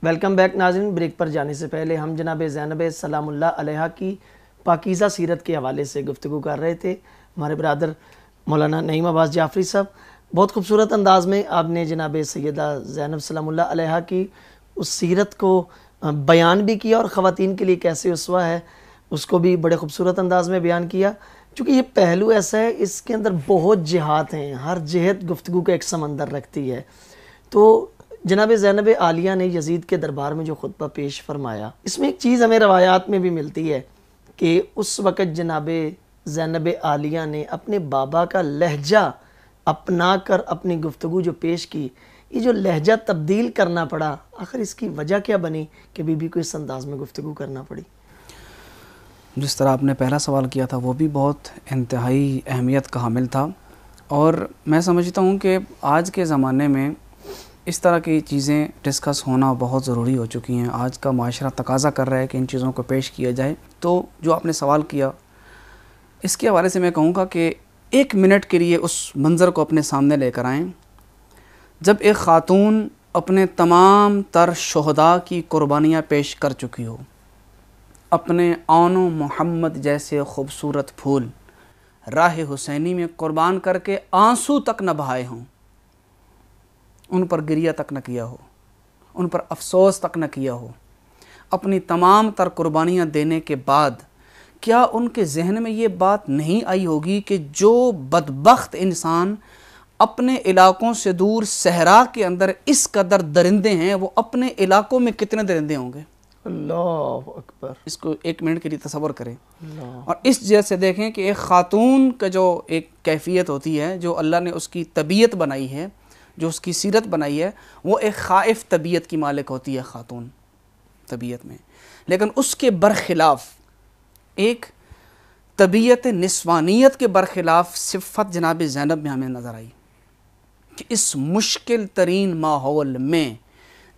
Welcome back ناظرین. Break پر جانے سے پہلے ہم جناب زینب سلام اللہ علیہا کی پاکیزہ سیرت کے حوالے سے گفتگو کر رہے تھے. ہمارے برادر مولانا نعیم عباس جعفری صاحب بہت خوبصورت انداز میں آپ نے جناب سیدہ زینب سلام اللہ علیہا کی اس سیرت کو بیان بھی کیا اور خواتین کے لیے کیسے اسوہ ہے اس کو بھی بڑے خوبصورت انداز میں بیان کیا. چونکہ یہ پہلو ایسا ہے، اس کے اندر بہت جہات ہیں، ہر جہت گفتگو کا ایک سمندر رکھتی ہے. تو جناب زینب عالیہ نے یزید کے دربار میں جو خطبہ پیش فرمایا، اس میں ایک چیز ہمیں روایات میں بھی ملتی ہے کہ اس وقت جناب زینب عالیہ نے اپنے بابا کا لہجہ اپنا کر اپنی گفتگو جو پیش کی، یہ جو لہجہ تبدیل کرنا پڑا، آخر اس کی وجہ کیا بنی کہ بی بی کو اس انداز میں گفتگو کرنا پڑی؟ جس طرح آپ نے پہلا سوال کیا تھا وہ بھی بہت انتہائی اہمیت کا حامل تھا، اور میں سمجھتا ہوں کہ آج کے زمانے میں اس طرح کی چیزیں ڈسکس ہونا بہت ضروری ہو چکی ہیں. آج کا معاشرہ تقاضا کر رہا ہے کہ ان چیزوں کو پیش کیا جائے. تو جو آپ نے سوال کیا اس کے حوالے سے میں کہوں گا کہ 1 منٹ کے لیے اس منظر کو اپنے سامنے لے کر آئیں جب ایک خاتون اپنے تمام تر شہداء کی قربانیاں پیش کر چکی ہو، اپنے آن و محمد جیسے خوبصورت پھول راہ حسینی میں قربان کر کے آنسو تک نہ بہائے ہوں، ان پر گریہ تک نہ کیا ہو، ان پر افسوس تک نہ کیا ہو، اپنی تمام تر قربانیاں دینے کے بعد کیا ان کے ذہن میں یہ بات نہیں آئی ہوگی کہ جو بدبخت انسان اپنے علاقوں سے دور صحرا کے اندر اس قدر درندے ہیں، وہ اپنے علاقوں میں کتنے درندے ہوں گے؟ اللہ اکبر. اس کو 1 منٹ کے لیے تصور کریں اور اس جیسے دیکھیں کہ ایک خاتون کا جو ایک کیفیت ہوتی ہے، جو اللہ نے اس کی طبیعت بنائی ہے، جو اس کی سیرت بنائی ہے، وہ ایک خائف طبیعت کی مالک ہوتی ہے خاتون طبیعت میں. لیکن اس کے برخلاف ایک طبیعت نسوانیت کے برخلاف صفت جناب زینب میں ہمیں نظر آئی کہ اس مشکل ترین ماحول میں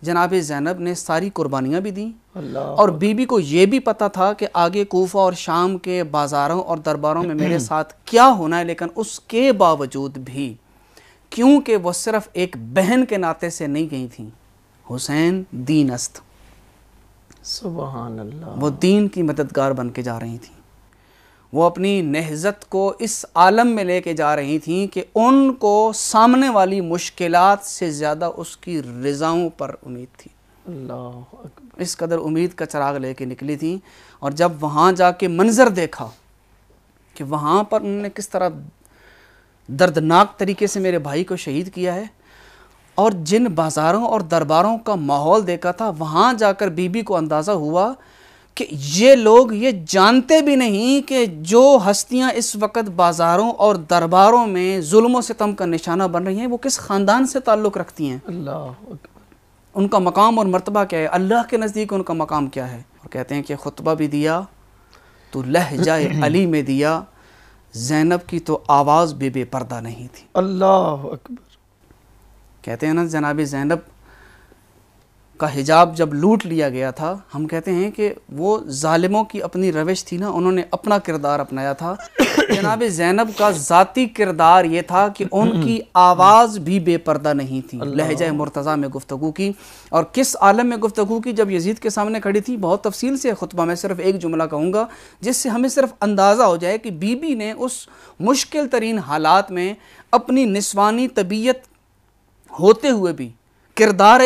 جناب زینب نے ساری قربانیاں بھی دیں، اور بی بی کو یہ بھی پتا تھا کہ آگے کوفہ اور شام کے بازاروں اور درباروں میں میرے ساتھ کیا ہونا ہے. لیکن اس کے باوجود بھی کیونکہ وہ صرف ایک بہن کے ناطے سے نہیں گئی تھیں، حسین دین است، سبحان اللہ، وہ دین کی مددگار بن کے جا رہی تھیں. وہ اپنی نہضت کو اس عالم میں لے کے جا رہی تھیں کہ ان کو سامنے والی مشکلات سے زیادہ اس کی رضاؤں پر امید تھی. اللہ اکبر. اس قدر امید کا چراغ لے کے نکلی تھیں. اور جب وہاں جا کے منظر دیکھا کہ وہاں پر انہوں نے کس طرح دردناک طریقے سے میرے بھائی کو شہید کیا ہے، اور جن بازاروں اور درباروں کا ماحول دیکھا تھا، وہاں جا کر بی بی کو اندازہ ہوا کہ یہ لوگ یہ جانتے بھی نہیں کہ جو ہستیاں اس وقت بازاروں اور درباروں میں ظلم و ستم کا نشانہ بن رہی ہیں وہ کس خاندان سے تعلق رکھتی ہیں، اللہ اکبر. ان کا مقام اور مرتبہ کیا ہے، اللہ کے نزدیک ان کا مقام کیا ہے. اور کہتے ہیں کہ خطبہ بھی دیا تو لہجہ علی میں دیا، زینب کی تو آواز بے پردہ نہیں تھی. اللہ اکبر. کہتے ہیں نا جناب زینب کا حجاب جب لوٹ لیا گیا تھا، ہم کہتے ہیں کہ وہ ظالموں کی اپنی روش تھی نا، انہوں نے اپنا کردار اپنایا تھا. جناب زینب کا ذاتی کردار یہ تھا کہ ان کی آواز بھی بے پردہ نہیں تھی، لہجہ مرتضیٰ میں گفتگو کی. اور کس عالم میں گفتگو کی؟ جب یزید کے سامنے کھڑی تھی. بہت تفصیل سے خطبہ، میں صرف ایک جملہ کہوں گا جس سے ہمیں صرف اندازہ ہو جائے کہ بی بی نے اس مشکل ترین حالات میں اپنی نسوانی طبیعت ہوتے ہوئے بھی کردار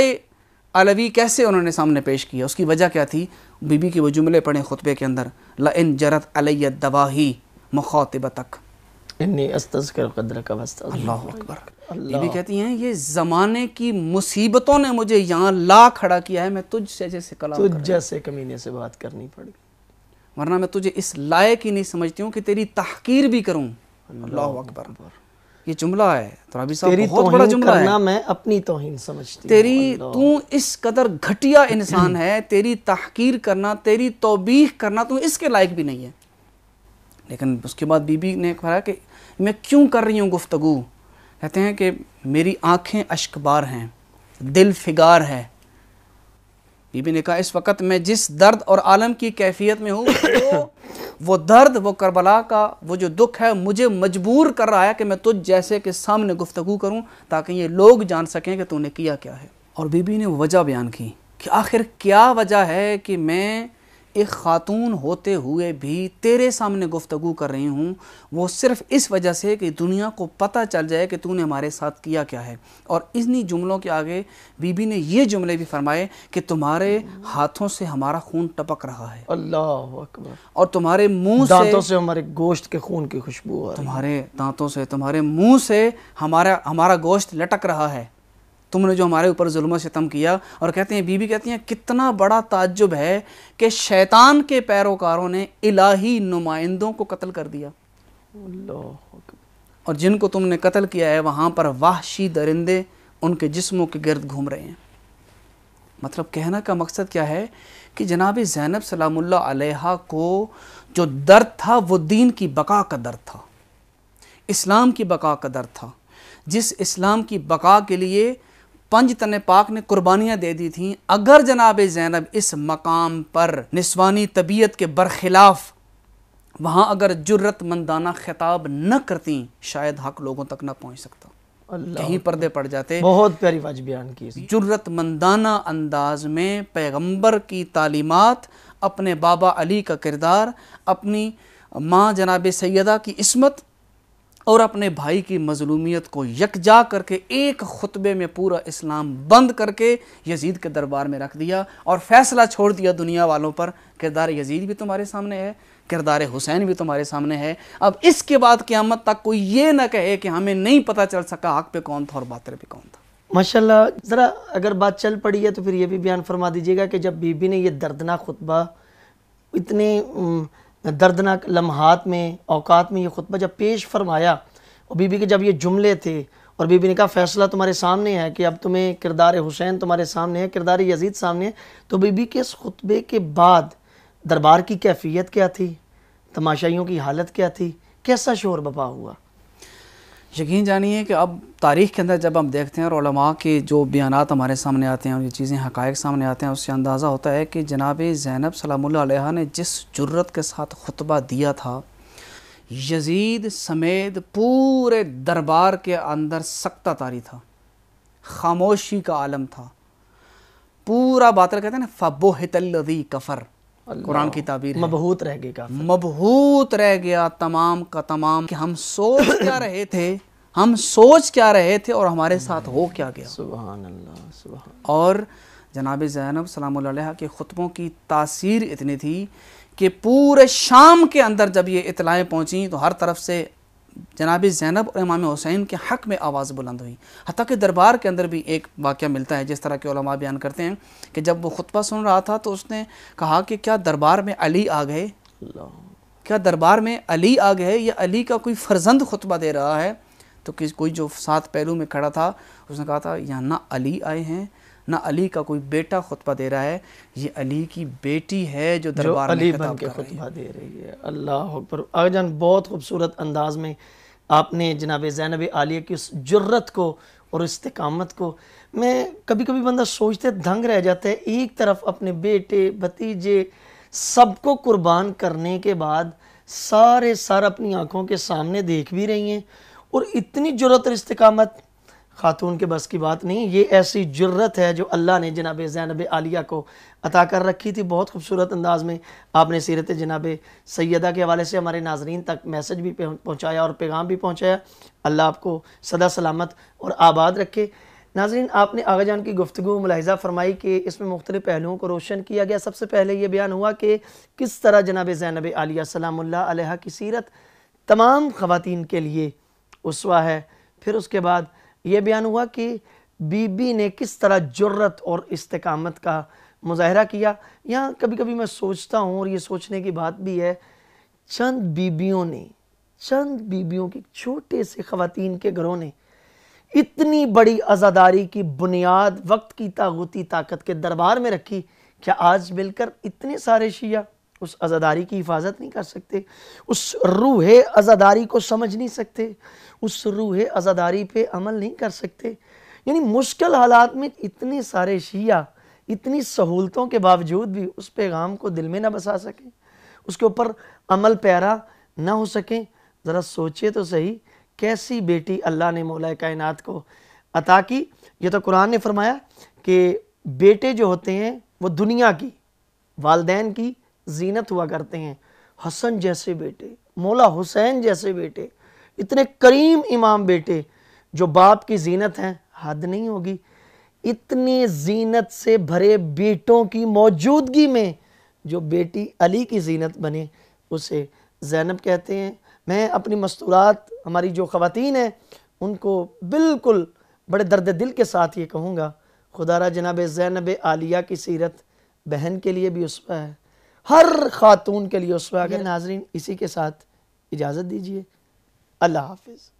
علوی کیسے انہوں نے سامنے پیش کیا. اس کی وجہ کیا تھی؟ بی بی کے وہ جملے پڑھیں خطبے کے اندر، لَإِن جَرَتْ عَلَيَّ الدَّوَاهِي مُخَاطِبَتَكَ انی استذکر قدرک واستغفر. اللہ اکبر. بی بی کہتی ہیں یہ زمانے کی مصیبتوں نے مجھے یہاں لا کھڑا کیا ہے، میں تجھ سے جیسے کلام تجھ جیسے کمینے سے بات کرنی پڑی، ورنہ میں تجھے اس لائق ہی نہیں سمجھتی ہوں کہ تیری تحقیر بھی کروں. اللہ اکبر. یہ جملہ ہے تو رابی صاحب، بہت بڑا جملہ ہے. میں اپنی توہین سمجھتی تیری تو اس قدر گھٹیا انسان ہے، تیری تحقیر کرنا، تیری توبیخ کرنا تو اس کے لائق بھی نہیں ہے. لیکن اس کے بعد بی بی نے کہا کہ میں کیوں کر رہی ہوں گفتگو؟ کہتے ہیں کہ میری آنکھیں اشک بار ہیں، دل فگار ہے. بی بی نے کہا اس وقت میں جس درد اور عالم کی کیفیت میں ہوں وہ درد، وہ کربلا کا وہ جو دکھ ہے مجھے مجبور کر رہا ہے کہ میں تجھ جیسے کے سامنے گفتگو کروں تاکہ یہ لوگ جان سکیں کہ تو نے کیا کیا ہے. اور بی بی نے وجہ بیان کی کہ آخر کیا وجہ ہے کہ میں ایک خاتون ہوتے ہوئے بھی تیرے سامنے گفتگو کر رہی ہوں، وہ صرف اس وجہ سے کہ دنیا کو پتہ چل جائے کہ تو نے ہمارے ساتھ کیا کیا ہے۔ اور انہی جملوں کے آگے بی بی نے یہ جملے بھی فرمائے کہ تمہارے ہاتھوں سے ہمارا خون ٹپک رہا ہے، اللہ اکبر، اور تمہارے منہ دانتوں سے ہمارے گوشت کے خون کی خوشبو آ رہی ہے، تمہارے دانتوں سے، تمہارے منہ سے ہمارا گوشت لٹک رہا ہے، تم نے جو ہمارے اوپر ظلم و ستم کیا۔ اور کہتے ہیں، بی بی کہتی ہیں، کتنا بڑا تعجب ہے کہ شیطان کے پیروکاروں نے الہی نمائندوں کو قتل کر دیا، اللہ اکبر، اور جن کو تم نے قتل کیا ہے وہاں پر وحشی درندے ان کے جسموں کے گرد گھوم رہے ہیں۔ مطلب کہنا کا مقصد کیا ہے کہ جناب زینب سلام اللہ علیہا کو جو درد تھا وہ دین کی بقا کا درد تھا، اسلام کی بقا کا درد تھا، جس اسلام کی بقا کے لیے پنج تن پاک نے قربانیاں دے دی تھیں۔ اگر جناب زینب اس مقام پر نسوانی طبیعت کے برخلاف وہاں اگر جرت مندانہ خطاب نہ کرتیں، شاید حق لوگوں تک نہ پہنچ سکتا، کہیں پردے پڑ جاتے۔ بہت پیاری بات بیان کی، جرت مندانہ انداز میں پیغمبر کی تعلیمات، اپنے بابا علی کا کردار، اپنی ماں جناب سیدہ کی عصمت اور اپنے بھائی کی مظلومیت کو یکجا کر کے ایک خطبے میں پورا اسلام بند کر کے یزید کے دربار میں رکھ دیا اور فیصلہ چھوڑ دیا دنیا والوں پر، کردار یزید بھی تمہارے سامنے ہے، کردار حسین بھی تمہارے سامنے ہے۔ اب اس کے بعد قیامت تک کوئی یہ نہ کہے کہ ہمیں نہیں پتہ چل سکا حق پہ کون تھا اور باطل پہ کون تھا۔ ماشاءاللہ، ذرا اگر بات چل پڑی ہے تو پھر یہ بھی بیان فرما دیجیے گا کہ جب بی بی نے یہ دردناک خطبہ، اتنے دردناک لمحات میں، اوقات میں یہ خطبہ جب پیش فرمایا، اور بی بی کے جب یہ جملے تھے اور بی بی نے کہا فیصلہ تمہارے سامنے ہے کہ اب تمہیں کردار حسین تمہارے سامنے ہے، کردار یزید سامنے ہے، تو بی بی کے اس خطبے کے بعد دربار کی کیفیت کیا تھی، تماشائیوں کی حالت کیا تھی، کیسا شور بپا ہوا؟ یقین جانیے کہ اب تاریخ کے اندر جب ہم دیکھتے ہیں اور علماء کے جو بیانات ہمارے سامنے آتے ہیں اور یہ چیزیں حقائق سامنے آتے ہیں، اس سے اندازہ ہوتا ہے کہ جناب زینب سلام اللہ علیہا نے جس جرت کے ساتھ خطبہ دیا تھا، یزید سمیت پورے دربار کے اندر سکتہ طاری تھا، خاموشی کا عالم تھا، پورا باطل کہتے ہیں نا فَبُہِتَ الَّذِي کفر، قرآن کی تعبیر ہے، مبہوت رہ گئے کافر، مبہوت رہ گیا تمام کا تمام کہ ہم سوچ کیا رہے تھے، ہم سوچ کیا رہے تھے اور ہمارے ساتھ ہو کیا گیا۔ سبحان اللہ، سبحان اور جناب زینب سلام اللہ علیہ کے خطبوں کی تاثیر اتنی تھی کہ پورے شام کے اندر جب یہ اطلاعیں پہنچیں تو ہر طرف سے جناب زینب اور امام حسین کے حق میں آواز بلند ہوئی، حتیٰ کہ دربار کے اندر بھی ایک واقعہ ملتا ہے، جس طرح کے علماء بیان کرتے ہیں کہ جب وہ خطبہ سن رہا تھا تو اس نے کہا کہ کیا دربار میں علی آ گئے، کیا دربار میں علی آ گئے، یا علی کا کوئی فرزند خطبہ دے رہا ہے؟ تو کوئی جو ساتھ پہلو میں کھڑا تھا اس نے کہا تھا یہاں نہ علی آئے ہیں نہ علی کا کوئی بیٹا خطبہ دے رہا ہے، یہ علی کی بیٹی ہے جو دربار میں خطاب کر رہی ہے، خطبہ دے رہی ہے۔ اللہ اکبر۔ آقا جان، بہت خوبصورت انداز میں آپ نے جناب زینب عالیہ کی اس جرت کو اور استقامت کو، میں کبھی کبھی بندہ سوچتے دھنگ رہ جاتا ہے، ایک طرف اپنے بیٹے بھتیجے سب کو قربان کرنے کے بعد سارے اپنی آنکھوں کے سامنے دیکھ بھی رہی ہیں، اور اتنی جرت اور استقامت خاتون کے بس کی بات نہیں، یہ ایسی جرت ہے جو اللہ نے جناب زینب عالیہ کو عطا کر رکھی تھی۔ بہت خوبصورت انداز میں آپ نے سیرت جناب سیدہ کے حوالے سے ہمارے ناظرین تک میسج بھی پہنچایا اور پیغام بھی پہنچایا۔ اللہ آپ کو سدا سلامت اور آباد رکھے۔ ناظرین، آپ نے آغا جان کی گفتگو ملاحظہ فرمائی کہ اس میں مختلف پہلوؤں کو روشن کیا گیا۔ سب سے پہلے یہ بیان ہوا کہ کس طرح جناب زینب عالیہ سلام اللہ علیہا کی سیرت تمام خواتین کے لیے اسوہ ہے۔ پھر اس کے بعد یہ بیان ہوا کہ بی بی نے کس طرح جرت اور استقامت کا مظاہرہ کیا۔ یہاں کبھی کبھی میں سوچتا ہوں، اور یہ سوچنے کی بات بھی ہے، چند بیبیوں کی چھوٹے سے خواتین کے گھروں نے اتنی بڑی عزاداری کی بنیاد وقت کی طاغوتی طاقت کے دربار میں رکھی، کیا آج مل کر اتنے سارے شیعہ اس عزاداری کی حفاظت نہیں کر سکتے، اس روح عزاداری کو سمجھ نہیں سکتے، اس روح عزاداری پہ عمل نہیں کر سکتے؟ یعنی مشکل حالات میں اتنے سارے شیعہ اتنی سہولتوں کے باوجود بھی اس پیغام کو دل میں نہ بسا سکیں، اس کے اوپر عمل پیرا نہ ہو سکیں۔ ذرا سوچے تو صحیح، کیسی بیٹی اللہ نے مولا کائنات کو عطا کی۔ یہ تو قرآن نے فرمایا کہ بیٹے جو ہوتے ہیں وہ دنیا کی والدین کی زینت ہوا کرتے ہیں. حسن جیسے بیٹے, مولا حسین جیسے بیٹے, اتنے کریم امام بیٹے جو باپ کی زینت ہیں, حد نہیں ہوگی. اتنی زینت سے بھرے بیٹوں کی موجودگی میں جو بیٹی علی کی زینت بنے اسے زینب کہتے ہیں. میں اپنی مستورات ہماری جو خواتین ہیں ان کو بالکل بڑے درد دل کے ساتھ یہ کہوں گا, خدا را جناب زینب عالیہ کی سیرت بہن کے لیے بھی اسوہ ہے, ہر خاتون کے لیے اسوہ ہے. ناظرین اسی کے ساتھ اجازت دیجیے, اللہ حافظ.